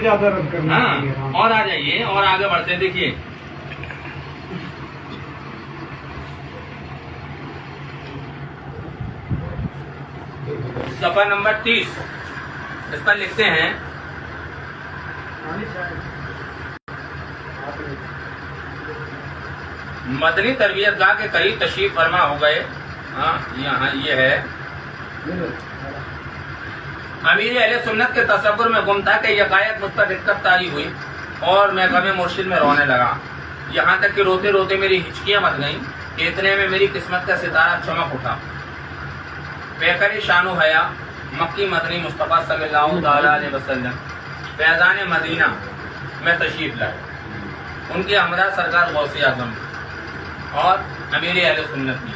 زیادہ رد کرنا چاہیے. ہاں اور آ جائیے اور آگے بڑھتے ہیں. دیکھیے صفحہ نمبر 30 اس پر لکھتے ہیں مدنی تربیت گاہ کے قریب تشریف فرما ہو گئے. ہاں یہاں یہ ہے امیر اہل سنت کے تصور میں گم تھا کہ یکایک مجھ پر دقت طاری ہوئی اور میں غم مرشد میں رونے لگا. یہاں تک کہ روتے روتے میری ہچکیاں مت گئیں کہ اتنے میں میری قسمت کا ستارہ چمک اٹھا. پیکر شان و حیا مکی مدنی مصطفیٰ صلی اللہ تعالی علیہ وسلم فیضان مدینہ میں تشریف لائے. ان کے ہمراہ سرکار غوث اعظم اور امیر اہل سنت بھی.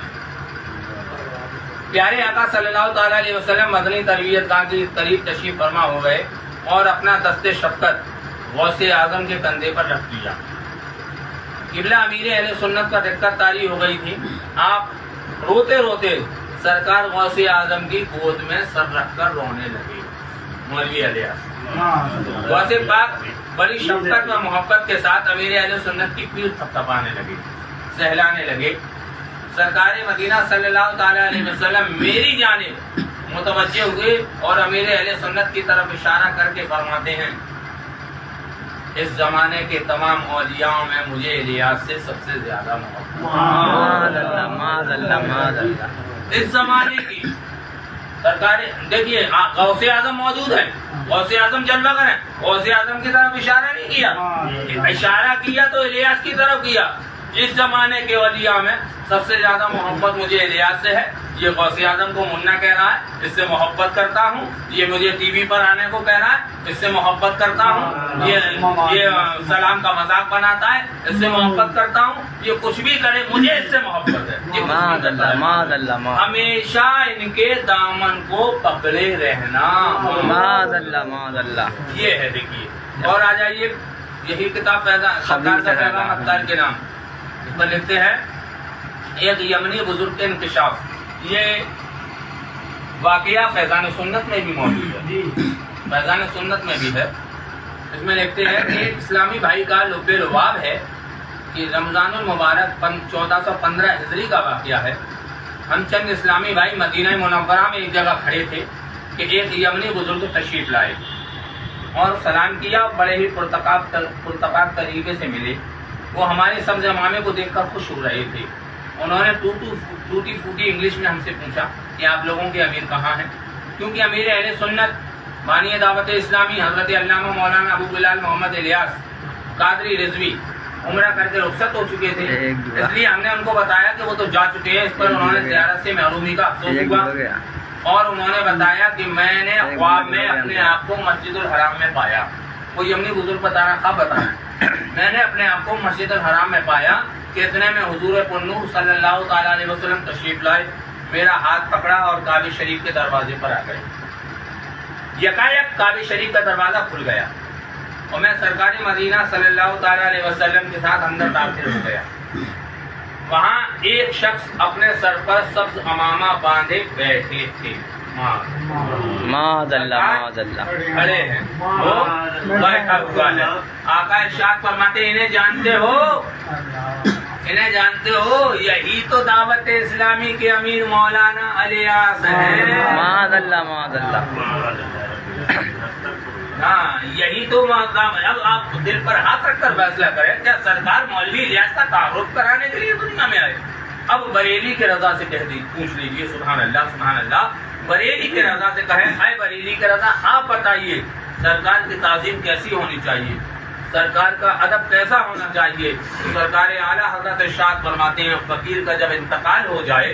پیارے آقا صلی اللہ تعالی علیہ وسلم مدنی تربیت گاہ کے قریب تشریف فرما ہو گئے اور اپنا دست شفقت غوث اعظم کے کندھے پر رکھ دیا. قبلہ امیر اہل سنت کا دقت طاری ہو گئی تھی. آپ روتے روتے سرکار غوث اعظم کی گود میں سر رکھ کر رونے لگے. مولوی الیاس غوث پاک بڑی شفقت و محبت کے ساتھ امیر اہل سنت کی پیٹھ تھپتھپانے لگے, سہلانے لگے. سرکار مدینہ صلی اللہ تعالی علیہ وسلم میری جانب متوجہ ہوئے اور امیر اہل سنت کی طرف اشارہ کر کے فرماتے ہیں اس زمانے کے تمام اولیاء میں مجھے الیاس سے سب سے زیادہ محبت. اس زمانے کی سرکار دیکھیے غوث اعظم موجود ہے, غوث اعظم جلوہ گر ہے, غوث اعظم کی طرف اشارہ نہیں کیا, اشارہ کیا تو الیاس کی طرف کیا. اس زمانے کے اولیاء میں سب سے زیادہ محبت مجھے الیاس سے ہے. یہ غوث اعظم کو منا کہہ رہا ہے, اس سے محبت کرتا ہوں. یہ مجھے ٹی وی پر آنے کو کہہ رہا ہے, اس سے محبت کرتا ہوں. یہ سلام کا مذاق بناتا ہے, اس سے محبت کرتا ہوں. یہ کچھ بھی کرے مجھے اس سے محبت ہے. ہمیشہ ان کے دامن کو پکڑے رہنا. یہ ہے دیکھیے. اور آ جائیے یہی کتاب سرکار کا پیغام اختار کے نام اس پر لکھتے ہیں ایک یمنی بزرگ کے انکشاف. یہ واقعہ فیضان سنت میں بھی موجود ہے, فیضان سنت میں بھی ہے. اس میں لکھتے ہیں کہ ایک اسلامی بھائی کا لب لباب ہے کہ رمضان المبارک 1415 ہجری کا واقعہ ہے. ہم چند اسلامی بھائی مدینہ منورہ میں ایک جگہ کھڑے تھے کہ ایک یمنی بزرگ تشریف لائے اور سلام کیا. بڑے ہی پرتقاب طریقے سے ملے. وہ ہمارے سبز امامے کو دیکھ کر خوش ہو رہے تھے. انہوں نے ٹوٹی پھوٹی انگلش میں ہم سے پوچھا کہ آپ لوگوں کے امیر کہاں ہیں, کیونکہ امیر اہل سنت بانی دعوت اسلامی حضرت علامہ مولانا ابو بلال محمد الیاس قادری رضوی عمرہ کر کے رخصت ہو چکے تھے. اس لیے ہم نے ان کو بتایا کہ وہ تو جا چکے ہیں. اس پر انہوں نے زیارت سے محرومی کا افسوس ہوا اور انہوں نے بتایا کہ میں نے خواب میں اپنے آپ کو مسجد الحرام میں پایا. وہ یمنی بزرگ بتانا خواب بتایا, میں نے اپنے آپ کو مسجد الحرام میں پایا کہ اتنے میں حضور پرنور صلی اللہ تعالی علیہ وسلم تشریف لائے. میرا ہاتھ پکڑا اور کعبہ شریف کے دروازے پر آ گئے. یکایک کعبہ شریف کا دروازہ کھل گیا اور میں سرکار مدینہ صلی اللہ تعالی علیہ وسلم کے ساتھ اندر داخل ہو گیا. وہاں ایک شخص اپنے سر پر سبز امامہ باندھے بیٹھے تھے. کھڑے ہیں, وہ بیٹھا ہوا ہے. آقا ارشاد فرماتے انہیں جانتے ہو, انہیں جانتے ہو, یہی تو دعوت اسلامی کے امیر مولانا الیاس ہیں. ہاں یہی تو. اب آپ دل پر ہاتھ رکھ کر فیصلہ کریں, کیا سرکار مولوی الیاس کا تعارف کرانے کے لیے دنیا میں آئے؟ اب بریلی کے رضا سے کہہ دی, پوچھ لیجیے. سبحان اللہ سبحان اللہ. بریلی کے رضا سے کہیں, اے بریلی کے رضا آپ بتائیے سرکار کی تعظیم کیسی ہونی چاہیے, سرکار کا ادب کیسا ہونا چاہیے؟ سرکار اعلیٰ حضرت ارشاد فرماتے ہیں فقیر کا جب انتقال ہو جائے,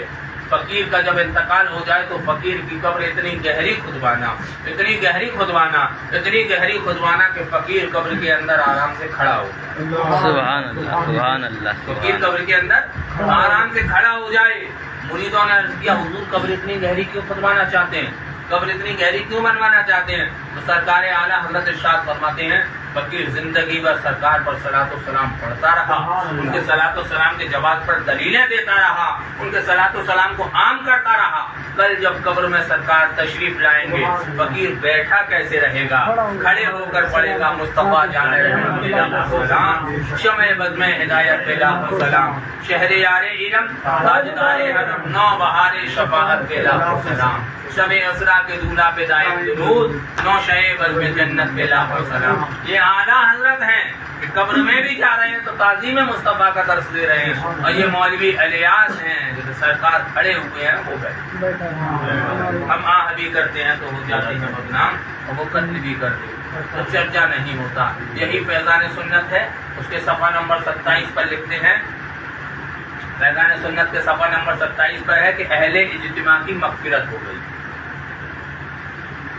فقیر کا جب انتقال ہو جائے تو فقیر کی قبر اتنی گہری کھدوانا, اتنی گہری کھدوانا, اتنی گہری کھدوانا کہ فقیر قبر کے اندر آرام سے کھڑا ہو جائے. سبحان اللہ سبحان اللہ. فقیر قبر کے اندر آرام سے کھڑا ہو جائے. مریدوں نے عرض کیا حضور قبر اتنی گہری کیوں کھدوانا چاہتے ہیں, قبر اتنی گہری کیوں بنوانا چاہتے ہیں؟ تو سرکار اعلیٰ حضرت ارشاد فرماتے ہیں فقیر زندگی بھر سرکار پر صلاۃ و سلام پڑھتا رہا، ان کے صلاۃ و سلام کے جواز پر دلیلیں دیتا رہا، ان کے صلاۃ و سلام کو عام کرتا رہا۔ کل جب قبر میں سرکار تشریف لائیں گے، فقیر بیٹھا کیسے رہے گا؟ کھڑے ہو کر پڑھے گا مصطفیٰ جان رحمت پہ لاکھوں سلام، شمع بزم ہدایت پہ لاکھوں سلام، شہر یار علم تاجدار حرم، نو بہار شفاعت پہ لاکھوں سلام، شب اسرا کے دولہا پہ دائم درود، نو شہ بزم جنت پہ لاکھوں سلام۔ یہ اعلیٰ حضرت ہیں کہ قبر میں بھی جا رہے ہیں تو تعظیم مصطفیٰ کا درس دے رہے ہیں، اور یہ مولوی الیاس ہیں جو سرکار کھڑے ہوئے ہیں وہ بیٹھے۔ ہم آہ بھی کرتے ہیں تو ہو جاتے ہیں بدنام، اور وہ قتل بھی کرتے ہیں تو چرچا نہیں ہوتا۔ یہی فیضان سنت ہے، اس کے صفحہ نمبر 27 پر لکھتے ہیں، فیضان سنت کے صفحہ نمبر 27 پر ہے کہ اہل اجتماع کی مغفرت ہو گئی۔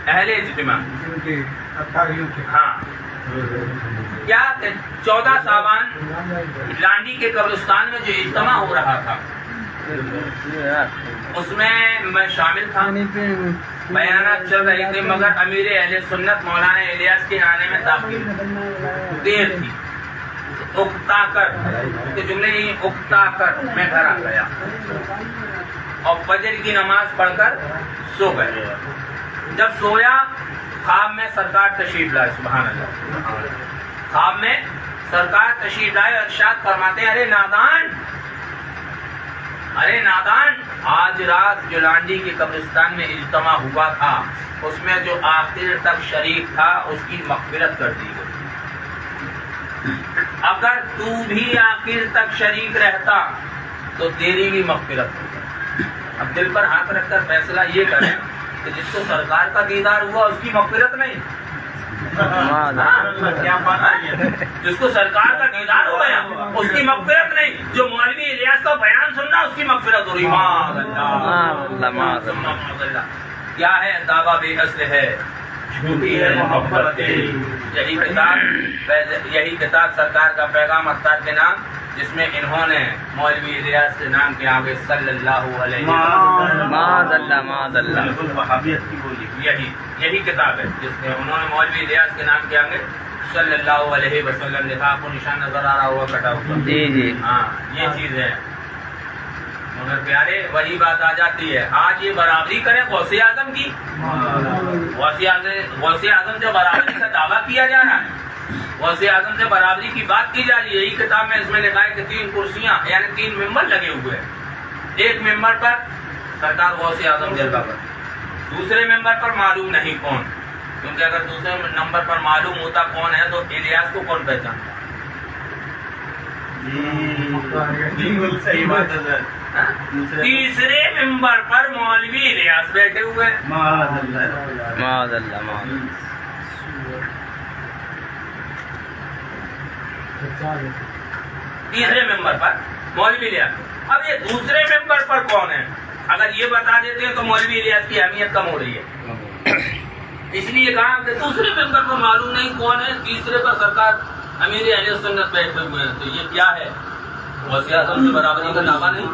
اہل اجتماع، ہاں، کیا 14 ساون لانڈی کے قبرستان میں جو اجتماع ہو رہا تھا اس میں شامل تھا، بیانات چل رہی تھی، مگر امیر اہل سنت مولانا الیاس کے آنے میں تاخیر دیر تھی، اکتا کر کے جملے ہی اکتا کر میں گھر آ گیا اور فجر کی نماز پڑھ کر سو گئے۔ جب سویا خواب میں سرکار تشریف لائے، سبحان اللہ، خواب میں سرکار تشریف لائے، ارشاد فرماتے ہیں، ارے نادان، ارے نادان، آج رات جو لانڈی کے قبرستان میں اجتماع ہوا تھا اس میں جو آخر تک شریک تھا اس کی مغفرت کر دی گئی، اگر تو بھی آخر تک شریک رہتا تو تیری بھی مغفرت ہوتی۔ اب دل پر ہاتھ رکھ کر فیصلہ یہ کریں کہ جس کو سرکار کا دیدار ہوا اس کی مغفرت نہیں، کیا بات ہے، جس کو سرکار کا دیدار ہو گیا اس کی مغفرت نہیں، جو مولوی الیاس کا بیان سننا اس کی مغفرت ہو رہی۔ کیا ہے دعویٰ بے اصل ہے، جھوٹی ہے محبت، یہی کتاب سرکار کا پیغام اتار کے نام، جس میں انہوں نے مولوی الیاس کے نام کے آگے صلی اللہ علیہ وسلم، یہی کتاب ہے جس میں انہوں نے مولوی الیاس کے نام کے آگے صلی اللہ علیہ وسلم لکھا۔ آپ کو نشان نظر آ رہا ہوا کٹا ہوا؟ جی جی، ہاں، یہ چیز ہے۔ مگر پیارے وہی بات آ جاتی ہے، آج یہ برابری کریں غوث اعظم کی، غوث اعظم جو برابری کا دعویٰ کیا جا رہا ہے، غوث اعظم سے برابری کی بات کی جا رہی ہے۔ یہی کتاب میں اس میں لکھا ہے کہ 3 کرسیاں یعنی 3 ممبر لگے ہوئے ہیں، ایک ممبر پر سرکار غوث اعظم جلوہ پر، دوسرے ممبر پر معلوم نہیں کون، کیونکہ اگر دوسرے نمبر پر معلوم ہوتا کون ہے تو الیاس کو کون پہچانتا؟ صحیح بات ہے۔ تیسرے ممبر پر مولوی الیاس بیٹھے ہوئے ہیں، معاذ اللہ۔ تیسرے ممبر پر مولوی الیاس، اب یہ دوسرے ممبر پر کون ہے؟ اگر یہ بتا دیتے ہیں تو مولوی الیاس کی اہمیت کم ہو رہی ہے، اس لیے کہا کہ دوسرے ممبر پر معلوم نہیں کون ہے، تیسرے پر سرکار امیر اہل سنت بیٹھے ہوئے ہیں، تو یہ کیا ہے؟ غوث اعظم سے برابری کا دعویٰ نہیں۔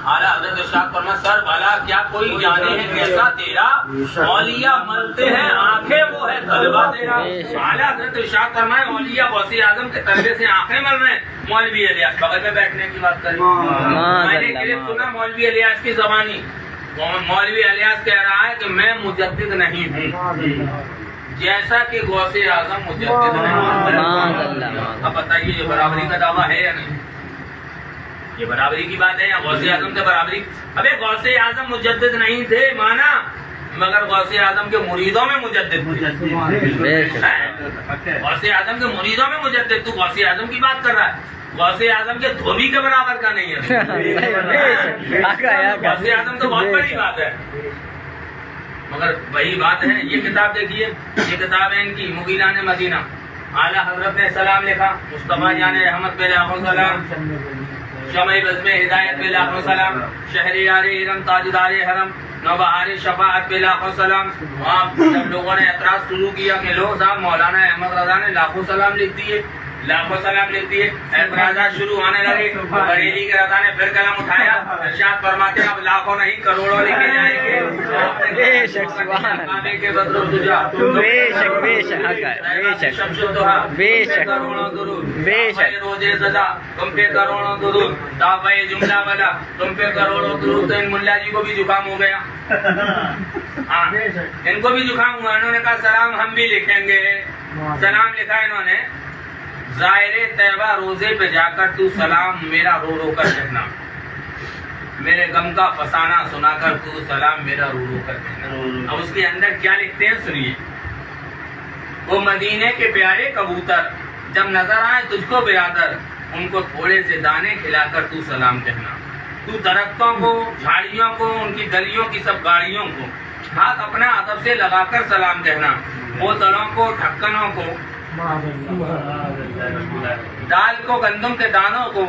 اعلیٰ حضرت ارشاد فرمایا، سر بھلا کیا کوئی جانے ہے کیسا تیرا، اولیاء ملتے ہیں آنکھیں وہ ہے طلبہ تیرا۔ اعلیٰ حضرت ارشاد فرمایا، اولیاء غوث اعظم کے طلبے سے آنکھیں مل رہے ہیں، مولوی الیاس بغل میں بیٹھنے کی بات کری۔ میں نے کلپ سنا مولوی الیاس کی زبانی، مولوی الیاس کہہ رہا ہے کہ میں مجدد نہیں ہوں، جیسا کہ غوث اعظم مجدد نہیں۔ اب بتائیے یہ برابری کا دعویٰ ہے یا نہیں؟ یہ برابری کی بات ہے یا غوث اعظم سے برابری؟ ابے غوث اعظم مجدد نہیں تھے مانا، مگر غوث اعظم کے مریدوں میں مجدد تھے۔ غوث اعظم کے مریدوں میں مجدد، تو غوث اعظم کی بات کر رہا ہے، غوث اعظم کے دھوبی کے برابر کا نہیں ہے۔ غوث اعظم تو بہت بڑی بات ہے، مگر وہی بات ہے۔ یہ کتاب دیکھیے، یہ کتاب ہے ان کی، مغیران مدینہ، اعلیٰ حضرت نے سلام لکھا، مصطفیٰ جان رحمت پہ لاکھوں سلام، شمع بزم ہدایت پہ لاکھوں سلام، شہریار ارم تاجدار حرم، نوبہار شفاعت پہ لاکھوں سلام۔ وہاں جب لوگوں نے اعتراض شروع کیا کہ لو صاحب مولانا احمد رضا نے لاکھوں سلام لکھ دیے، لاکھوں سلام لیتی ہے. اعتراضات شروع ہونے لگے. بریلی کے رضا نے پھر قلم اٹھایا. ارشاد فرماتے ہیں اب لاکھوں نہیں کروڑوں لے کے جائیں گے. بے شک سبحان اللہ. کے بدر تجا بے شک بے شک حق ہے. بے شک بے شک کروڑوں درود. بے شک. روزے سزا تم پہ کروڑوں درود. دعوی جملہ والا تم پہ کروڑوں درود. تو ان ملا جی کو بھی زکام ہو گیا. ہاں ان کو بھی زکام ہوا. انہوں نے کہا سلام ہم بھی لکھیں گے. سلام لکھا انہوں نے. زائر طیبہ روزے پہ جا کر تو سلام میرا رو رو کر کہنا. میرے غم کا فسانہ سنا کر تو سلام میرا رو رو کر کہنا. اب اس کے اندر کیا لکھتے ہیں سنیے. وہ مدینے کے پیارے کبوتر جب نظر آئے تجھ کو برادر ان کو تھوڑے سے دانے کھلا کر تو سلام کہنا. تو درختوں کو جھاڑیوں کو ان کی گلیوں کی سب گاڑیوں کو ہاتھ اپنا ادب سے لگا کر سلام کہنا. بوتلوں کو ڈھکنوں کو دال کو گندم کے دانوں کو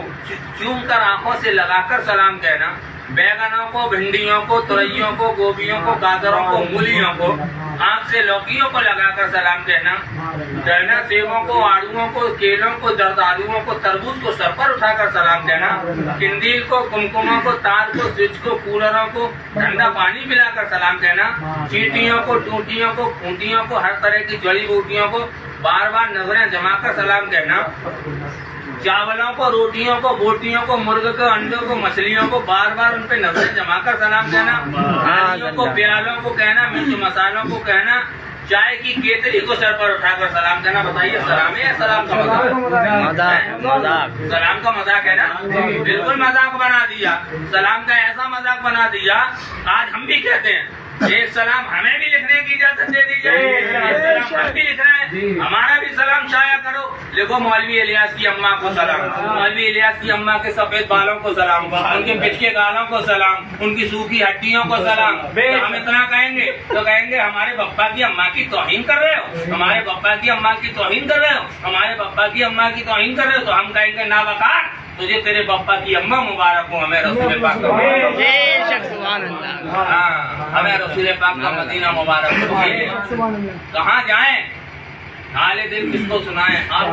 چوم کر آنکھوں سے لگا کر سلام کہنا. بیگنوں کو بھنڈیوں کو ترئیوں کو گوبھیوں کو گاجروں کو مولیوں کو آنکھ سے لوکیوں کو لگا کر سلام کہنا. ڈرنا سیبوں کو آڑوؤں کو کیلوں کو زردآلوؤں کو تربوز کو سر پر اٹھا کر سلام کہنا. کندیل کو کمکموں کو تار کو سوئچ کو کولروں کو ٹھنڈا پانی پلا کر سلام کہنا. چیٹیوں کو ٹوٹیوں کو پھونٹیوں کو ہر طرح کی جڑی بوٹیوں کو بار بار نظریں جما کر سلام کہنا. چاولوں کو روٹیوں کو بوٹیوں کو مرغ کو انڈوں کو مچھلیوں کو بار بار ان پہ نظریں جما کر سلام کہنا. پانیوں کو پیالوں کو کہنا. مرچ مسالوں کو کہنا. چائے کی کیتلی کو سر پر اٹھا کر سلام کہنا. بتائیے سلام ہے یا سلام کا مذاق؟ سلام کا مذاق ہے نا. بالکل مذاق بنا دیا. سلام کا ایسا مذاق بنا دیا آج ہم بھی کہتے ہیں ایک سلام ہمیں بھی لکھنے کی اجازت دے دی جائے. ایک سلام ہم بھی لکھ رہے ہیں. ہمارا بھی سلام شائع کرو. لکھو مولوی الیاس کی اماں کو سلام. مولوی الیاس کی اماں کے سفید بالوں کو سلام. ان کے پچھے گالوں کو سلام. ان کی سوکھی ہڈیوں کو سلام. ہم اتنا کہیں گے تو کہیں گے ہمارے پپا کی اماں کی توہین کر رہے ہو. ہمارے پپا کی اماں کی توہین کر رہے ہو. ہمارے پپا کی اماں کی توہین کر رہے ہو. تو ہم کہیں گے نا وقار تجھے تیرے پپا کی اماں مبارک ہو. ہمیں رسول پاک ہمیں رسول پاک کا مدینہ مبارک ہو. کہاں جائیں حال دل کس کو سنائیں. آپ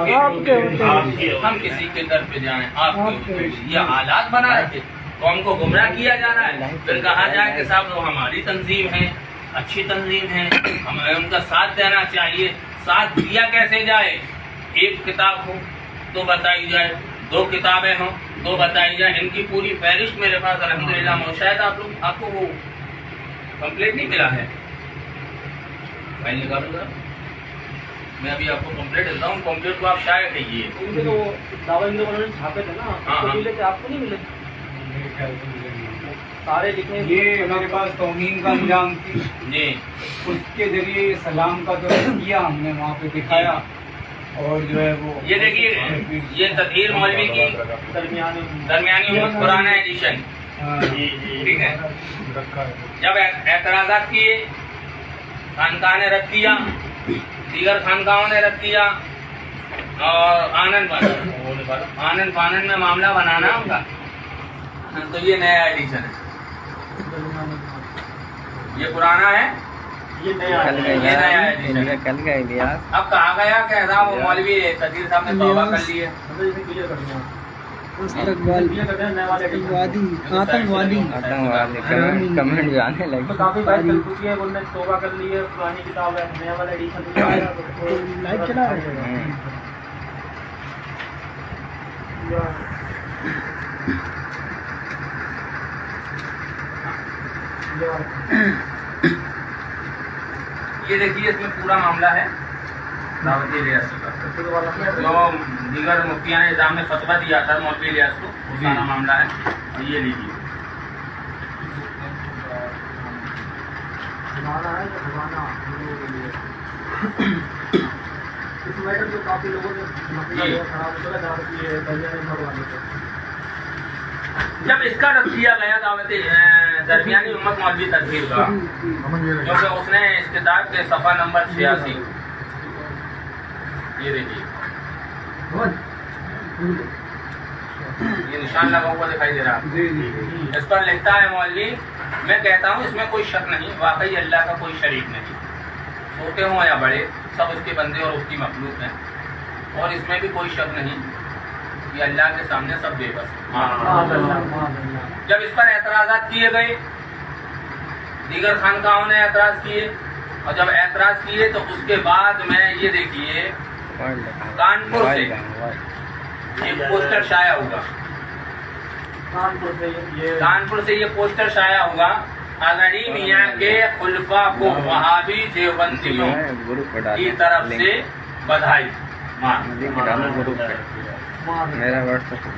کے ہم کسی کے در پہ جائیں. آپ کے یہ حالات بنا رکھے. قوم کو گمراہ کیا جا رہا ہے. پھر کہا جائے کہ صاحب وہ ہماری تنظیم ہے اچھی تنظیم ہے ہمیں ان کا ساتھ دینا چاہیے. ساتھ دیا کیسے جائے. ایک کتاب ہو تو بتائی جائے. 2 کتابیں ہوں تو بتائی جائے. ان کی پوری فہرست میرے پاس الحمدللہ. شاید آپ کو وہ کمپلیٹ نہیں ملا ہے. فائل نکالوں گا میں ابھی آپ کو کمپلیٹ دیتا ہوں. کمپلیٹ کو آپ شائع کہیے. چھاپے تھے نا آپ کو نہیں ملے سارے لکھے. یہ میرے پاس توہین کا انجام تھی جی. اس کے ذریعے سلام کا جو کیا ہم نے وہاں پہ دکھایا. اور جو ہے وہ یہ دیکھیے یہ تطہیر مولوی کی درمیانی امت پرانا ایڈیشن. ٹھیک ہے. جب اعتراضات کیے خانقاہ نے رد کیا. دیگر خانقاہوں نے رد کیا. اور آنن فانن میں معاملہ بنانا ان کا. تو یہ نیا ایڈیشن ہے. یہ پرانا ہے. یہ نیا ایڈیشن ہے. کل کا لیا. اب کہا گیا کہ صاحب وہ مولوی تقدیر صاحب نے توبہ کر لی ہے. آتنکوادی کمنٹ جو آنے لگے. کافی بات کر چکی ہے. انہوں نے توبہ کر لی ہے. پرانی کتاب ہے. نیا والا ایڈیشن لائٹ چلا رہے ہیں. یہ دیکھیے اس میں پورا معاملہ ہے دعوت ریاست کا. جو دیگر مفتیان نظام نے فتویٰ دیا تھا مولوی الیاس کو وہ سارا معاملہ ہے. یہ لیجیے. کافی لوگوں نے جب اس کا رد کیا گیا دعوت درمیانی امت مولوی تطہیر کا کیونکہ اس نے اس کتاب کے صفحہ نمبر 86 یہ دیکھیے یہ نشان لگا ہوا دکھائی دے رہا. اس پر لکھتا ہے مولوی میں کہتا ہوں اس میں کوئی شک نہیں واقعی اللہ کا کوئی شریک نہیں. چھوٹے ہوں یا بڑے سب اس کے بندے اور اس کی مخلوق ہیں. اور اس میں بھی کوئی شک نہیں کہ اللہ کے سامنے سب بے بس ہیں۔ جب اس پر اعتراضات کیے گئے، دیگر خانقاہوں نے اعتراض کیے، اور جب اعتراض کیے تو اس کے بعد میں یہ دیکھیے کانپور سے ایک پوسٹر شائع ہوگا، کانپور سے یہ پوسٹر شائع ہوگا، اظہری میاں کے خلفاء کو وہابی دیوبندیوں کی طرف سے بدھائی۔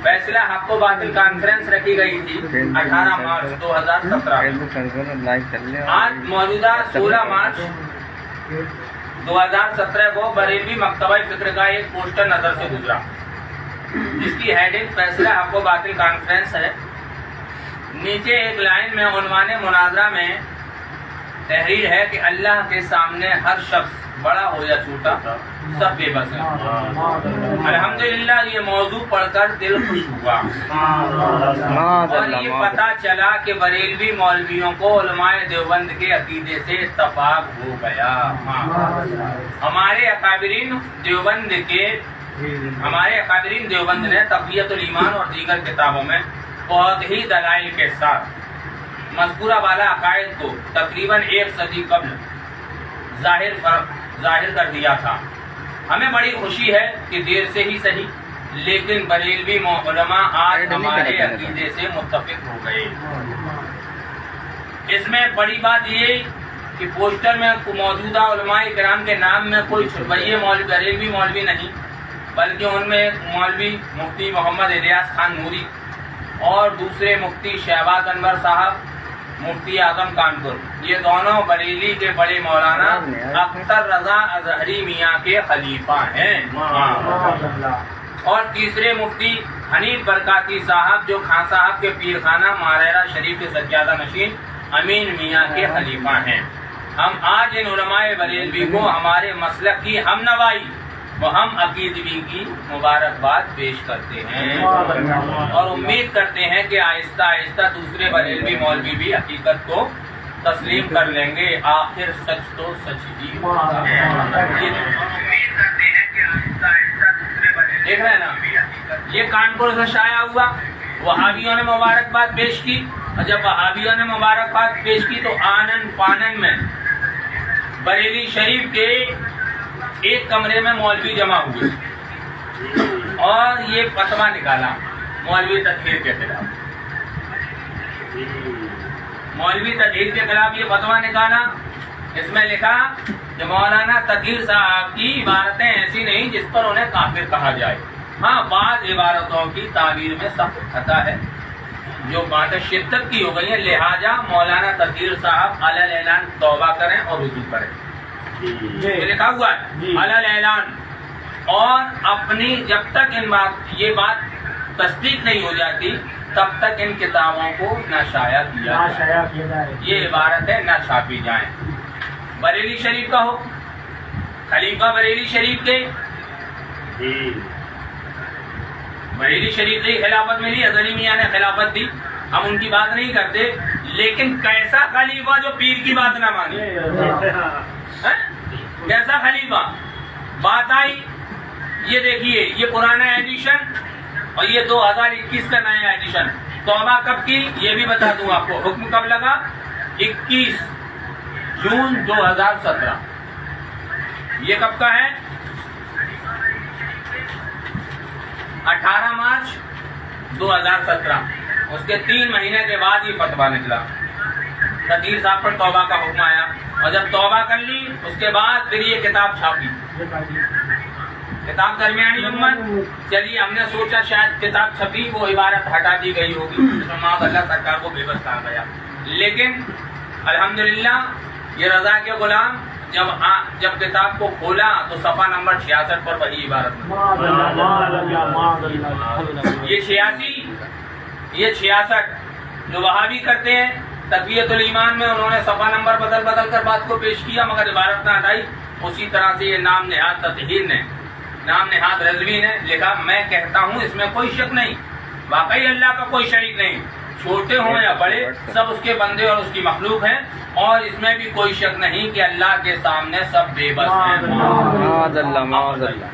فیصلہ حق و باطل کانفرنس رکھی گئی تھی 18 مارچ 2017 آج موجودہ 16 مارچ 2017 کو بریلوی مکتبہ فکر کا ایک پوسٹر نظر سے گزرا، جس کی ہیڈنگ فیصلہ حق و باطل کانفرنس ہے۔ نیچے ایک لائن میں عنوان مناظرہ میں تحریر ہے کہ اللہ کے سامنے ہر شخص بڑا ہو یا چھوٹا سب بے بس ہے۔ الحمدللہ یہ موضوع پڑھ کر دل خوش ہوا، اور یہ پتہ چلا کہ بریلوی مولویوں کو علماء دیوبند کے عقیدے سے اتفاق ہو گیا۔ ہمارے اکابرین دیوبند نے تقویت الایمان اور دیگر کتابوں میں بہت ہی دلائل کے ساتھ مذکورہ والا عقائد کو تقریباً 1 صدی قبل ظاہر کر دیا تھا۔ ہمیں بڑی خوشی ہے کہ دیر سے ہی صحیح لیکن بریلوی علماء آج ہمارے عقیدے سے متفق ہو گئے۔ اس میں بڑی بات یہ کہ پوسٹر میں موجودہ علماء کرام کے نام میں کوئی چھپائیے بریلوی مولوی نہیں، بلکہ ان میں ایک مولوی مفتی محمد الیاس خان نوری اور دوسرے مفتی شہباز انور صاحب مفتی اعظم کانپور، یہ دونوں بریلی کے بڑے مولانا اختر رضا اظہری میاں کے خلیفہ ہیں، اور تیسرے مفتی حنیف برکاتی صاحب جو خان صاحب کے پیر خانہ ماریرہ شریف کے سجادہ نشین امین میاں کے خلیفہ ہیں۔ ہم آج ان علماء بریلوی کو ہمارے مسلک کی ہم نوائی و ہم عقیدگی کی مبارکباد پیش کرتے ہیں، اور امید کرتے ہیں کہ آہستہ آہستہ دوسرے بریلوی مولوی بھی حقیقت کو تسلیم کر لیں گے۔ آخر سچ تو سچ ہی ہوتا ہے۔ امید کرتے ہیں کہ آہستہ آہستہ دوسرے بریلوی، دیکھ رہے ہیں نا، یہ کانپور سے شائع ہوا، وہابیوں نے مبارکباد پیش کی، اور جب وہابیوں نے مبارکباد پیش کی تو آنن فانن میں بریلی شریف کے ایک کمرے میں مولوی جمع ہوئے اور یہ فتویٰ نکالا مولوی تطہیر کے خلاف۔ مولوی تطہیر کے خلاف یہ فتویٰ نکالا، اس میں لکھا کہ مولانا تطہیر صاحب کی عبارتیں ایسی نہیں جس پر انہیں کافر کہا جائے، ہاں بعض عبارتوں کی تعبیر میں سخت خطا ہے جو باتیں شدت کی ہو گئی ہیں، لہٰذا مولانا تطہیر صاحب علی اعلان توبہ کریں اور رجوع کریں۔ یہ لکھا ہوا ہے علی اعلان، اور اپنی جب تک یہ بات تصدیق نہیں ہو جاتی تب تک ان کتابوں کو نہ شائع کیا جائے، یہ عبارت ہے نہ چھاپی جائیں۔ بریلی شریف کا ہو، خلیفہ بریلی شریف کے، بریلی شریف کی خلافت ملی، اظہری میاں نے خلافت دی، ہم ان کی بات نہیں کرتے، لیکن کیسا خلیفہ جو پیر کی بات نہ مانے، کیسا خلیفہ؟ بات آئی، یہ دیکھیے یہ پرانا ایڈیشن اور یہ 2021 کا نیا ایڈیشن۔ توبہ کب کی یہ بھی بتا دوں آپ کو، حکم کب لگا؟ 21 جون 2017۔ یہ کب کا ہے؟ 18 مارچ 2017۔ اس کے 3 مہینے کے بعد یہ فتویٰ نکلا، تطہیر صاحب پر توبہ کا حکم آیا، اور جب توبہ کر لی اس کے بعد پھر یہ کتاب چھاپی، کتاب درمیانی امت۔ چلیے ہم نے سوچا شاید کتاب چھپی وہ عبارت ہٹا دی گئی ہوگی، اللہ سرکار کو بے بس کہا گیا، لیکن الحمدللہ یہ رضا کے غلام جب کتاب کو کھولا تو صفحہ نمبر 66 پر وہی عبارت یہ 66 جو وہابی کرتے ہیں تقویت الایمان میں انہوں نے صفحہ نمبر بدل کر بات کو پیش کیا مگر عبارت نہ ہٹائی۔ اسی طرح سے یہ نام نہاد تطہیر نے، نام نہاد رضوی نے لکھا، میں کہتا ہوں اس میں کوئی شک نہیں، واقعی اللہ کا کوئی شریک نہیں، چھوٹے ہوں یا بڑے سب اس کے بندے اور اس کی مخلوق ہیں، اور اس میں بھی کوئی شک نہیں کہ اللہ کے سامنے سب بے بس ہیں۔ معاذ اللہ معاذ اللہ۔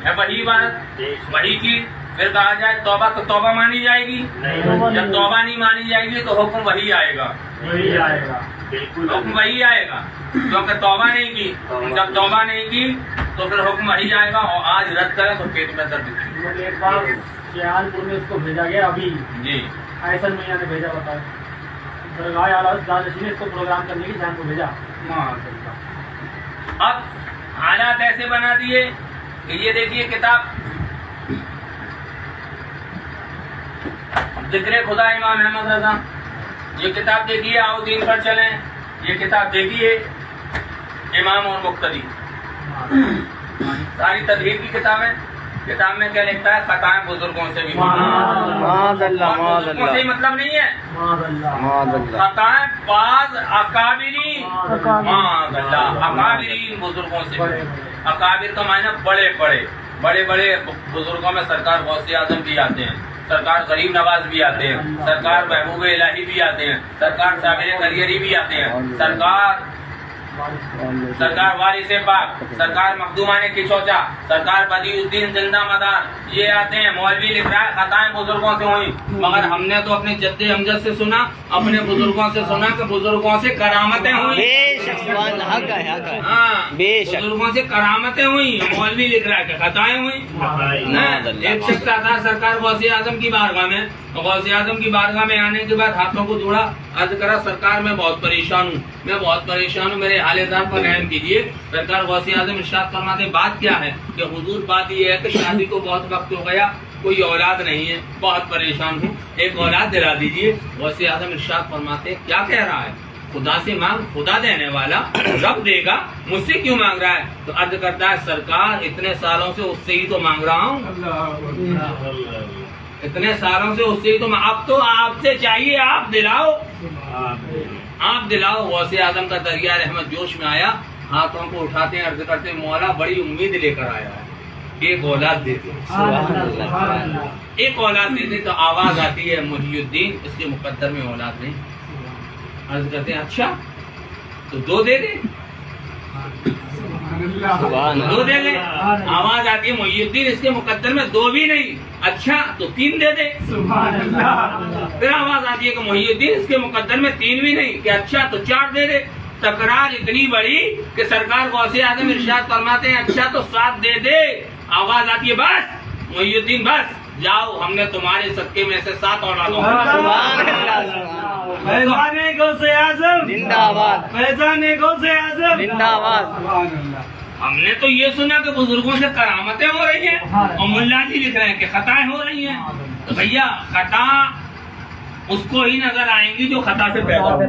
ہے وہی بات وہی کی، پھر کہا جائے توبہ تو توبہ مانی جائے گی، جب توبہ نہیں مانی جائے گی تو حکم وہی آئے گا، حکم وہی آئے گا، کیونکہ توبہ نہیں کی، جب توبہ نہیں کی تو پھر حکم وہی آئے گا، اور آج رد کریں تو پیٹ میں درد اٹھے۔ ایک بار شہانپور میں اس کو بھیجا گیا ابھی، جی ایسن میاں نے بھیجا، بتایا درگاہ اعلیٰ نے اس کو پروگرام کرنے کی جان کو بھیجا۔ اب حالات ایسے بنا دیے کہ یہ دیکھیے کتاب ذکر خدا امام احمد رضا، یہ کتاب دیکھیے، آؤ دین پر چلیں، یہ کتاب دیکھیے امام اور مقتدی، ساری تدہیر کی کتاب ہے۔ کتاب میں کیا لکھتا ہے؟ خطائیں بزرگوں سے بھی معاذ اللہ معاذ بزرگوں سے ہی اللہ مطلب نہیں ہے، معاذ اللہ۔ خطائیں بعض اکابرین، معاذ اللہ، اکابرین بزرگوں سے بھی۔ اکابر کا معنی بڑے بڑے بڑے بڑے بزرگوں میں سرکار غوث اعظم بھی آتے ہیں، سرکار غریب نواز بھی آتے ہیں، سرکار محبوب الہی بھی آتے ہیں، سرکار صابر کلیری بھی آتے ہیں، سرکار وارث پاک، سرکار مخدومان کی چوچا، سرکار بدیع الدین زندہ مدار، یہ آتے ہیں۔ مولوی لکھ رہا ہے خطائیں بزرگوں سے ہوئی، مگر ہم نے تو اپنے جد امجد سے سنا، اپنے بزرگوں سے سنا کہ بزرگوں سے کرامتیں ہوئی۔ بے شک سبحان اللہ، حق ہے حق ہے، ہاں بے شک۔ بزرگوں سے کرامتیں ہوئی، مولوی لکھ رہا ہے کہ خطائیں ہوئی۔ ایک شخص آتا سرکار غوث اعظم کی بارگاہ میں، غوث اعظم کی بارگاہ میں آنے کے بعد ہاتھوں کو جوڑا، عرض کرا سرکار میں بہت پریشان ہوں، میں بہت پریشان ہوں، میرے حال صاحب پر رحم کیجیے۔ سرکار غوث اعظم ارشاد فرماتے ہیں بات کیا ہے؟ کہ حضور بات یہ ہے کہ شادی کو بہت وقت ہو گیا، کوئی اولاد نہیں ہے، بہت پریشان ہوں، ایک اولاد دلا دیجیے۔ غوث اعظم ارشاد فرماتے ہیں کیا کہہ رہا ہے؟ خدا سے مانگ، خدا دینے والا رب دے گا، مجھ سے کیوں مانگ رہا ہے؟ تو عرض کرتا ہے سرکار اتنے سالوں سے اس سے ہی تو مانگ رہا ہوں، اتنے سالوں سے اس سے ہی تو، اب تو آپ سے چاہیے آپ دلاؤ، آپ دلاؤ۔ غوث اعظم کا دریا رحمت جوش میں آیا، ہاتھوں کو اٹھاتے ہیں، عرض کرتے ہیں مولا بڑی امید لے کر آیا ہے، ایک اولاد دے دے، ایک اولاد دے دے۔ تو آواز آتی ہے محی الدین اس کے مقدر میں اولاد نہیں۔ عرض کرتے ہیں اچھا تو دو دے دے، دو دے دے۔ آواز آتی ہے محی الدین اس کے مقدر میں دو بھی نہیں، اچھا تو تین دے دے۔ پھر آواز آتی ہے کہ محی الدین اس کے مقدر میں تین بھی نہیں، کہ اچھا تو چار دے دے۔ تکرار اتنی بڑی کہ سرکار غوث اعظم ارشاد فرماتے ہیں اچھا تو 7 دے دے۔ آواز آتی ہے بس محی الدین بس جاؤ، ہم نے تمہارے صدقے میں سے 7 اولادوں فیضان غوث اعظم زندہ آباد، فیضان غوث اعظم زندہ آباد۔ ہم نے تو یہ سنا کہ بزرگوں سے کرامتیں ہو رہی ہیں، اور ملا جی لکھ رہے ہیں کہ خطائیں ہو رہی ہیں۔ تو بھیا خطا اس کو ہی نظر آئیں گی جو خطا سے پیدا ہوا،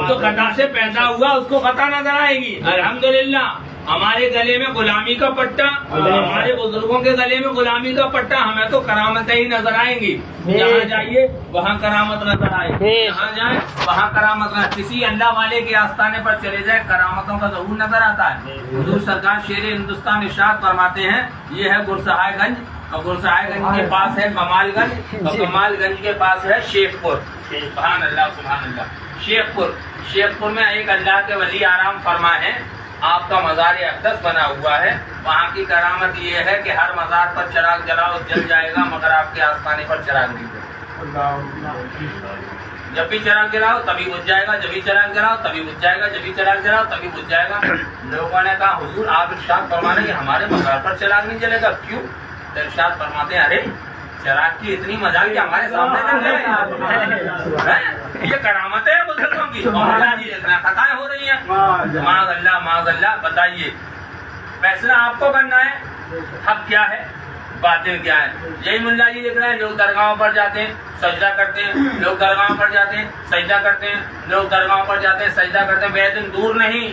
جو خطا سے پیدا ہوا اس کو خطا نظر آئے گی۔ الحمدللہ ہمارے گلے میں غلامی کا پٹا، ہمارے بزرگوں کے گلے میں غلامی کا پٹا، ہمیں تو کرامتیں ہی نظر آئیں گی۔ جہاں جائیے وہاں کرامت نظر آئے، جہاں جائیں وہاں کرامت نظر، کسی اللہ والے کے آستانے پر چلے جائے کارامتوں کا ظہور نظر آتا ہے۔ حضور سرکار شیر ہندوستان ارشاد فرماتے ہیں یہ ہے گرسہائے گنج، اور گرسہائے گنج کے پاس ہے کمال گنج، اور کمال گنج کے پاس ہے شیخ پور۔ سبحان اللہ سبحان اللہ۔ شیخ پور میں ایک اللہ کے ولی آرام فرما ہے، آپ کا مزار اقدس بنا ہوا ہے۔ وہاں کی کرامت یہ ہے کہ ہر مزار پر چراغ جلاؤ جل جائے گا، مگر آپ کے آستانے پر چراغ نہیں جلے۔ جب بھی چراغ جلاؤ تبھی بجھ جائے گا، جب بھی چراغ جلاؤ تبھی بجھ جائے گا، جب بھی چراغ جلاؤ تبھی بجھ جائے گا۔ لوگوں نے کہا حضور آپ ارشاد فرمانے کہ ہمارے مزار پر چراغ نہیں جلے گا، کیوں؟ تو ارشاد فرماتے ہیں ارے چراغ کی اتنی مزاق کہ ہمارے سامنے جل جائے، یہ کرامت ہے بزرگوں کی۔ اللہ جی اتنا خطائیں ہو رہی ہیں، معاذ اللہ معاذ اللہ۔ بتائیے فیصلہ آپ کو کرنا ہے، حق کیا ہے باطل کیا ہے۔ یہی ملا جی لکھ رہے ہیں لوگ درگاہوں پر جاتے ہیں سجدہ کرتے ہیں، لوگ درگاہوں پر جاتے ہیں سجدہ کرتے ہیں، لوگ درگاہوں پر جاتے ہیں سجدہ کرتے ہیں۔ بے دن دور نہیں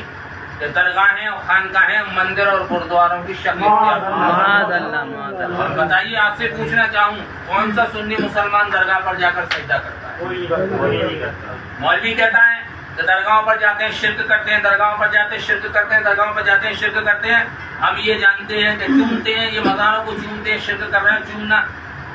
کہ درگاہیں اور خانقاہیں مندر اور گرودواروں کی شکل معاذ اللہ معاذ اللہ۔ اور بتائیے آپ سے پوچھنا چاہوں کون سا سنی مسلمان درگاہ پر جا کر سجدہ کرتا ہے؟ مولوی کہتا ہے کہ درگاہوں پر جاتے ہیں شرک کرتے ہیں، درگاہوں پر جاتے ہیں شرک کرتے ہیں، درگاہوں پر جاتے ہیں شرک کرتے ہیں۔ ہم یہ جانتے ہیں کہ چومتے ہیں، یہ مزاروں کو چومتے ہیں، شرک کر رہے ہیں۔ چومنا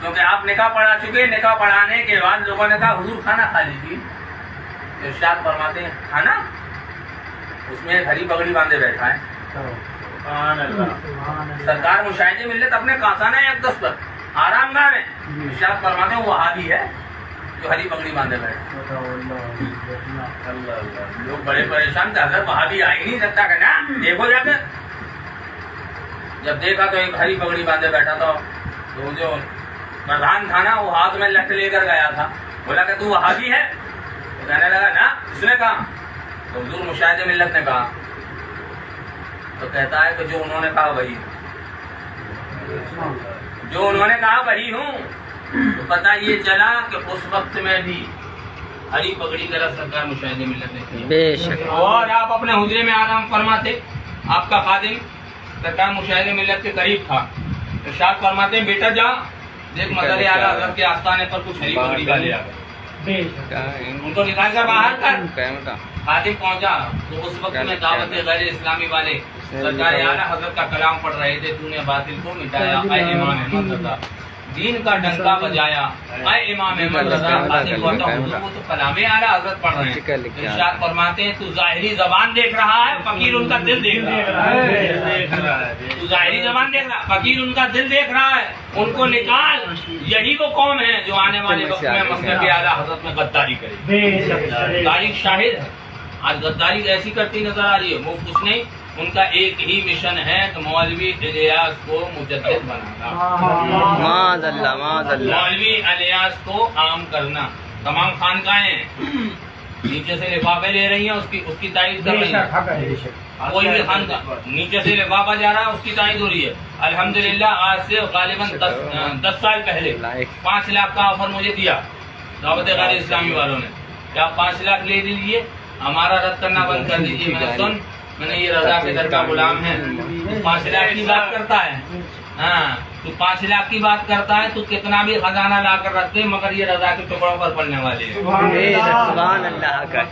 کیونکہ آپ نکاح پڑھا چکے. نکاح پڑھانے کے بعد لوگوں نے کہا حضور کھانا کھا لیجیے. ارشاد فرماتے ہیں کھانا اس میں ایک ہری پگڑی باندھے بیٹھا ہے. سبحان اللہ. سرکار مشاہد ملت اپنے کاسانہ اقدس پر آرام گاہ میں ارشاد فرماتے ہیں وہ وہابی ہے جو ہری پگڑی باندھے بیٹھا. لوگ بڑے پریشان تھے, حضرت وہابی آ ہی نہیں سکتا کہ نا دیکھو جا کر. جب دیکھا تو ایک ہری پگڑی باندھے بیٹھا تھا. تو جو پردھان تھا نا وہ ہاتھ میں لٹ لے کر گیا تھا. بولا کہ تو وہابی ہے؟ تو کہنے لگا نا. اس نے کہا تو حضور مشاہد ملت نے کہا. تو کہتا ہے کہ جو انہوں نے کہا وہی جو انہوں نے کہا وہی ہوں. تو پتہ یہ چلا کہ اس وقت میں بھی ہری پگڑی کا رفظ سرکار مشاہد ملت نے کیا. بے شک. اور آپ اپنے حجرے میں آرام فرماتے. آپ کا خادم سرکار مشاہد ملت کے قریب تھا. ارشاد فرماتے ہیں بیٹا جا دیکھ مدر اعلیٰ حضرت کے آستانے پر کچھ ہری پگڑی والے آ گئے. ان کو نکال کر باہر کر. خادم پہنچا تو اس وقت میں دعوت غیر اسلامی والے سرکار اعلیٰ حضرت کا کلام پڑھ رہے تھے. تو نے باطل کو مٹایا اے امام احمد رضا, دین کا ڈنکا بجایا اے امام احمد رضا. خادم کو وہ تو کلام اعلیٰ حضرت پڑھ رہے ہیں. ارشاد فرماتے ہیں تو ظاہری زبان دیکھ رہا ہے, فقیر ان کا دل دیکھ رہا ہے. تو ظاہری زبان دیکھ رہا ہے, فقیر ان کا دل دیکھ رہا ہے. ان کو نکال. یہی وہ قوم ہے جو آنے والے وقت میں مسلک اعلیٰ حضرت میں غداری کرے. تاریخ شاہد ہے. آج غداری ایسی کرتی نظر آ رہی ہے. وہ کچھ نہیں, ان کا ایک ہی مشن ہے کہ مولوی الیاس کو مجدد بنانا. معاذ اللہ معاذ اللہ. مولوی الیاس کو عام کرنا. تمام خانقاہیں نیچے سے لفافے لے رہی ہیں, اس کی تائید کر رہی ہیں. کوئی بھی خانقاہ نیچے سے لفافہ جا رہا ہے اس کی تائید ہو رہی ہے. الحمدللہ آج سے غالباً 10 سال پہلے 5 لاکھ کا آفر مجھے دیا دعوت غیر اسلامی والوں نے کہ آپ 5 لاکھ لے لیجیے, ہمارا رد کرنا بند کر دیجیے. میں نے سن, میں نے یہ رضا کے در کا غلام ہے. تو 5 لاکھ کی بات کرتا ہے. ہاں تو 5 لاکھ کی بات کرتا ہے تو کتنا بھی خزانہ لا کر رکھتے ہیں مگر یہ رضا کے ٹکڑوں پر پڑنے والے ہیں. سبحان اللہ کا.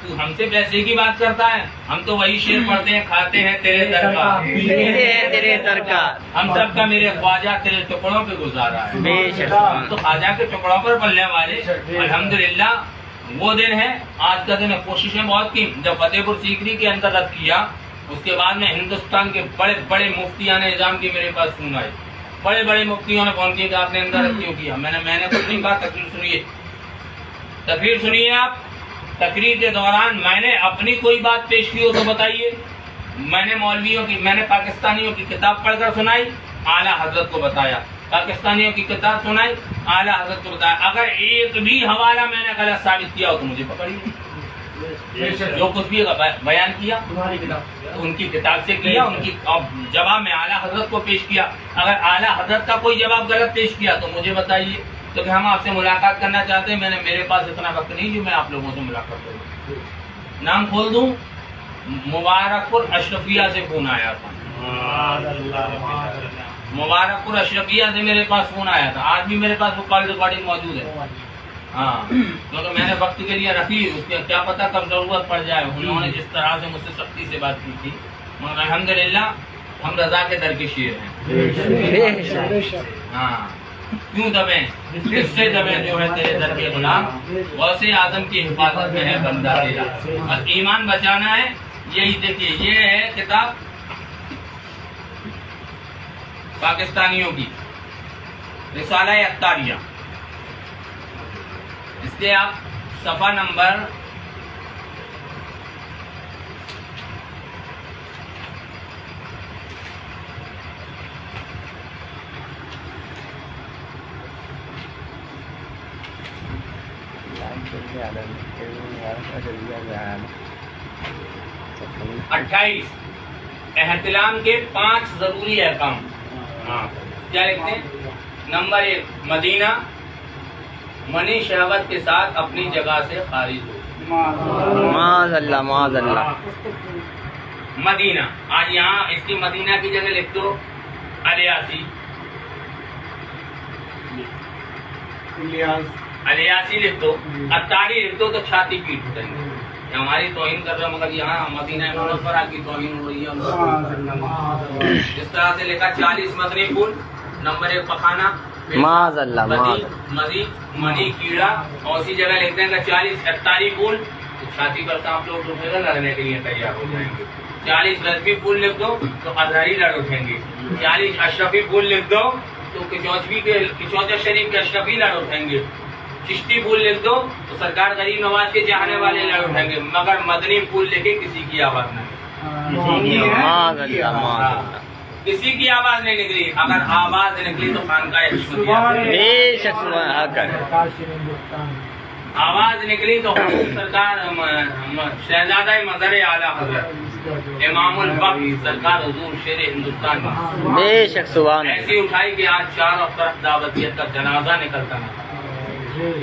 تو ہم سے پیسے کی بات کرتا ہے. ہم تو وہی شعر پڑھتے ہیں, کھاتے ہیں تیرے در کا, تیرے در کا, ہم سب کا میرے خواجہ تیرے ٹکڑوں پہ گزارا ہے. بے شک. تو خواجہ کے ٹکڑوں پر پلنے والے. الحمدللہ وہ دن ہے, آج کا دن ہے. کوششیں بہت کی. جب فتح پور سیکری کے اندر رد کیا اس کے بعد میں ہندوستان کے بڑے بڑے مفتیان نظام کی میرے پاس فون آئی. بڑے بڑے مفتیوں نے فون کیا کہ آپ نے اندر رد کیوں کیا. میں نے کچھ نہیں کہا. تقریر سنیے آپ. تقریر کے دوران میں نے اپنی کوئی بات پیش کی ہو تو بتائیے. میں نے مولویوں کی, میں نے پاکستانیوں کی کتاب پڑھ کر سنائی, اعلیٰ حضرت کو بتایا. پاکستانیوں کی کتاب سنائی, اعلیٰ حضرت کو بتایا. اگر ایک بھی حوالہ میں نے غلط ثابت کیا ہو تو مجھے پکڑیے. جو کچھ بھی بیان کیا ان کی کتاب سے کیا, ان کی جواب میں اعلیٰ حضرت کو پیش کیا. اگر اعلیٰ حضرت کا کوئی جواب غلط پیش کیا تو مجھے بتائیے, کیونکہ ہم آپ سے ملاقات کرنا چاہتے ہیں. میرے پاس اتنا وقت نہیں جو میں آپ لوگوں سے ملاقات کروں. نام کھول دوں, مبارک پور اشرفیہ سے فون آیا تھا. مبارک پور اشرفیہ سے میرے پاس فون آیا تھا. آج بھی میرے پاس وہ کال ریکارڈنگ موجود ہے. ہاں کیونکہ میں نے وقت کے لیے رکھی, اس کے کیا پتہ کب ضرورت پڑ جائے. انہوں نے جس طرح سے مجھ سے سختی سے بات کی تھی, مگر الحمدللہ ہم رضا کے در کے شیر ہیں. ہاں کیوں دبیں, کس سے دبیں جو ہے تیرے در کے غلام. غوث اعظم کی حفاظت میں ہے بندہ تیرا, بس ایمان بچانا ہے. یہی دیکھیے, یہ ہے کتاب پاکستانیوں کی رسالہ اختاریہ. اس کے آپ صفحہ نمبر 28 احتلام کے 5 ضروری احکام. کیا لکھتے ہیں؟ نمبر 1, مدینہ منی شہوت کے ساتھ اپنی جگہ سے خارج ہو. معاذ اللہ معاذ اللہ. مدینہ, آج یہاں اس کی مدینہ کی جگہ لکھ دو الیاسی. الیاسی لکھ دو, اتاری لکھ دو تو چھاتی پیٹ اٹھیں گے. ہماری توہین کر رہے مگر یہاں مدینہ منورہ کی توہین ہو رہی ہے. اس طرح سے لکھا 40 مدنی پھول. نمبر 1 پخانہ, معاذ اللہ، مزید منی کیڑا، اور اسی جگہ لکھتے ہیں کہ 40 افطاری پھول، چھاتی پر سانپ لوگ اٹھے گا لڑنے کے لیے تیار ہو جائیں گے. 40 رضوی پھول لکھ دو تو ازہری لڑ اٹھیں گے. 40 اشرفی پھول لکھ دو تو کچوچا شریف کے اشرفی لڑ اٹھیں گے. چشتی پھول لکھ دو تو سرکار غریب نواز کے چاہنے والے لڑ اٹھیں گے. مگر مدنی پھول لکھے کسی کی آواز نہیں، معاذ اللہ، معاذ اللہ. کسی کی آواز نہیں نکلی. اگر آواز نکلی تو خانقاہ حشمتیہ، بے شک سبحان حق ہے. آواز نکلی تو سرکار شہزادہ مظہر اعلیٰ حضرت امام الوقت سرکار حضور شیر ہندوستان بے شک سبحان اللہ. ایسی اٹھائی کہ آج چاروں طرف دعوتیت کا جنازہ نکلتا نہ.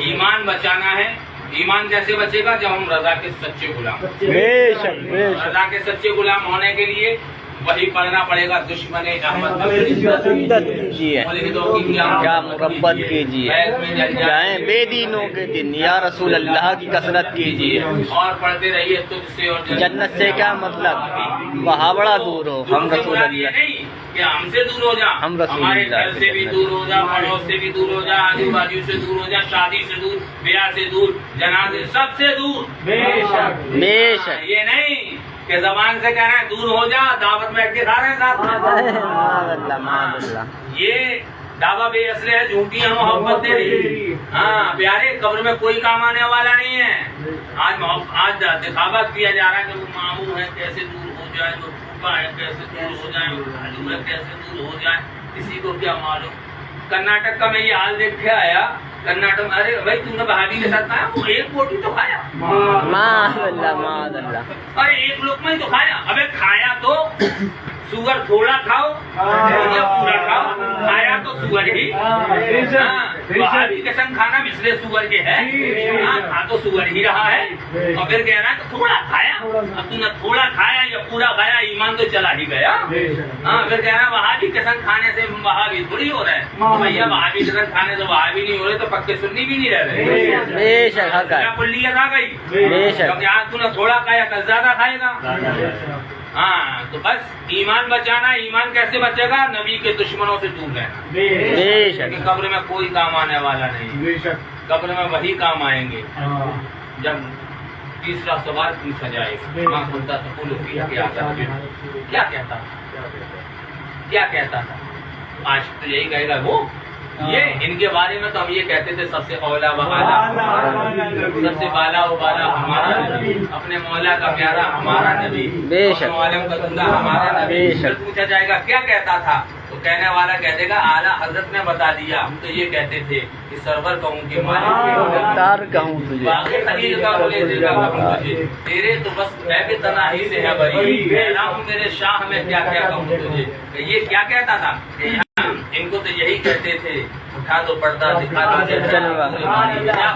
ایمان بچانا ہے. ایمان کیسے بچے گا؟ جب ہم رضا کے سچے غلام. بے شک بے شک. رضا کے سچے غلام ہونے کے لیے وہی پڑھنا پڑے گا. دشمن احمد عزت کیجیے، کیا مربت کیجیے، جائیں بے دینوں کے دن، یا رسول اللہ کی کثرت کیجیے. اور پڑھتے رہیے تجھ سے اور جنت سے کیا مطلب، وہاں بڑا دور ہو. ہم رسول یہ اللہ، نہیں کہ ہم سے دور ہو جا، ہم رسول ہمارے اللہ گھر سے بھی دور ہو جا، پڑوس سے بھی دور ہو جا، آجو باجو سے دور ہو جا، شادی سے دور، بیاہ سے دور، جنازے سب سے دور. بے شک. یہ نہیں کہ زبان سے کہنا ہے دور ہو جا، دعوت میں بیٹھ کے کھا رہے ہیں ساتھ میں. معاذ اللہ، معاذ اللہ. یہ دعویٰ بے اصل ہے، جھوٹی ہے محبت تیری. ہاں پیارے، قبر میں کوئی کام آنے والا نہیں ہے. آج دکھاوا کیا جا رہا ہے کہ وہ ماموں ہے کیسے دور ہو جائے، وہ پھوپھا ہے کیسے دور ہو جائے، وہ بھالو ہے کیسے دور ہو جائے. کسی کو کیا معلوم. کرناٹک کا میں یہ حال دیکھ کے آیا. کرناٹک میں، ارے بھائی تم نے بہادی کے ساتھ کھایا، وہ ایک روٹی تو کھایا، معاذ اللہ، معاذ اللہ. ارے ایک لقمہ ہی تو کھایا. ابے کھایا تو سور تھوڑا کھاؤ یا پورا کھاؤ، کھایا تو سور ہی. بہادی کے سنگ کھانا مثل سور کے ہے. ہاں کھا تو سور ہی رہا ہے، اور پھر کہہ رہا ہے کہ تھوڑا کھایا. اب تم نے تھوڑا کھایا یا پورا کھایا، ایمان تو چلا ہی گیا. ہاں پھر کہہ رہا ہے بہادی کے سنگ کھانے سے بہادی تھوڑی ہو رہا ہے. بھیا بہادی کے سنگ کھانے سے بہادی نہیں ہو رہے تو پکے سنی بھی نہیں رہ رہے. بے شک حق ہے. کلیت آ گئی. بے شک. کیونکہ آج تم نے تھوڑا کھایا کل زیادہ کھائے گا. ہاں تو بس ایمان بچانا. ایمان کیسے بچے گا؟ نبی کے دشمنوں سے دور رہنا. بے شک. کیونکہ قبر میں کوئی کام آنے والا نہیں. قبر میں وہی کام آئیں گے جب تیسرا سوال پوچھا جائے گا. ماں بولتا تو کیا کہتا کیا کہتا تھا؟ آج تو یہی کہے گا وہ. یہ ان کے بارے میں تو ہم یہ کہتے تھے سب سے اولا و اعلیٰ، سب سے بالا و بالا ہمارا نبی، اپنے مولا کا پیارا ہمارا نبی، بے شک. عالم کا دلہا ہمارا نبی. پھر پوچھا جائے گا کیا کہتا تھا تو کہنے والا کہتے گا اعلیٰ حضرت نے بتا دیا. ہم تو یہ کہتے تھے کہ سرور کہوں کہ مالک تار کہوں تجھے، باقی خلیل کا بولے دے گا تجھے، تیرے تو بس میں بھی تنہائی سے ہے بھائی، کہنا ہوں میرے شاہ میں کیا کیا کہوں تجھے. یہ کیا کہتا تھا؟ ان کو تو یہی کہتے تھے اٹھا دو پردہ دکھا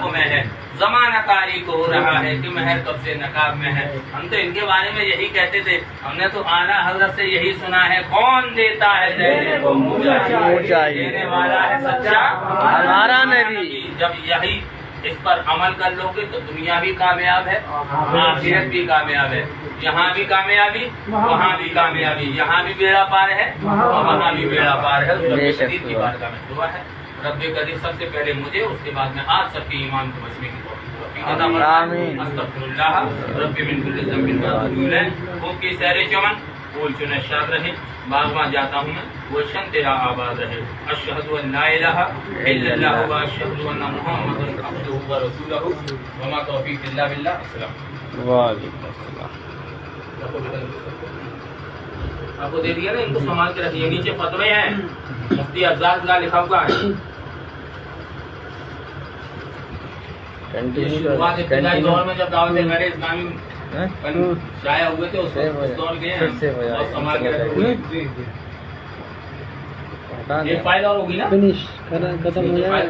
دو میں ہے، زمانہ تاریخ ہو رہا ہے کہ مہر کب سے نقاب میں ہے. ہم تو ان کے بارے میں یہی کہتے تھے. ہم نے تو اعلیٰ حضرت سے یہی سنا ہے کون دیتا ہے دینے کو دینے والا ہے سچا ہمارا نبی. جب یہی اس پر عمل کر لو گے تو دنیا بھی کامیاب ہے، آخرت بھی کامیاب ہے. یہاں بھی کامیابی، وہاں بھی کامیابی. یہاں بھی بیڑا پار ہے، وہاں بھی بیڑا پار ہے. رب قدیر کی بارگاہ میں دعا ہے رب قدیر سب سے پہلے مجھے، اس کے بعد میں آپ سب کے ایمان کو بچنے کی توفیق عطا فرمائے. استغفر اللہ رب من کل ذنب واتوب الیہ. خوب کی سیر چمن پھول چنے شاد رہے. باغواں جاتا ہوں میں گلشن تیرا آباد رہے. اشہد ان لا الہ الا اللہ و اشہد ان محمد عبدہ و رسولہ وما توفیق الا باللہ. السلام وعلیکم السلام. آپ کو دے دیا نا، ان کو سنبھال کے رکھیے. نیچے فتوے ہیں، مفتی افضال کا لکھا ہوا ہے. یہ شروعات ابتدائی دور میں جب دعوت غیر اسلامی شائع ہوئے تھے اس دور کے ہیں، بہت سنبھال کے رکھیے. ایک فائل اور ہوگی نا، ختم ہو جائے.